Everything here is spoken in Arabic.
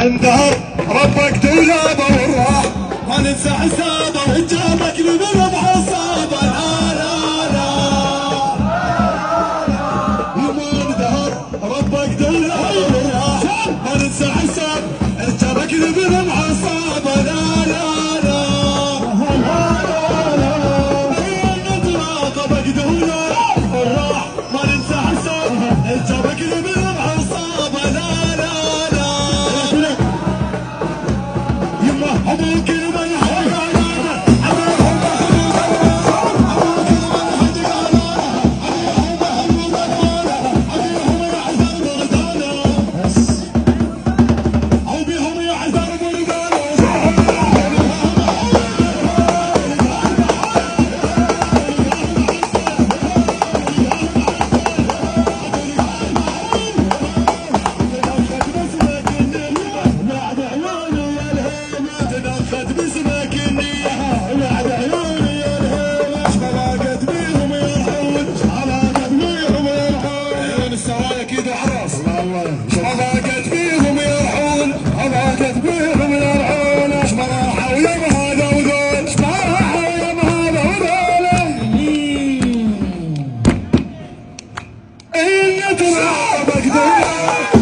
انذر ربك دولابه والراح ما ننسى حسابه وجابك لبلد حسابه لا لا لا وما انذر ربك دولابه والراح ما ننسى حساب جابك لبلد حسابه لا لا لا ربك دولابه والراح ما ننسى حساب جابك لبلد حسابه لا لا ابوك من حق علامه ابيهم يعذر بردانه ضاقت بيهم يرحون ضاقت بيهم يرحون اش راحوا يم هذا وذول اش راحوا يم هذا وذول ان ترى بقدر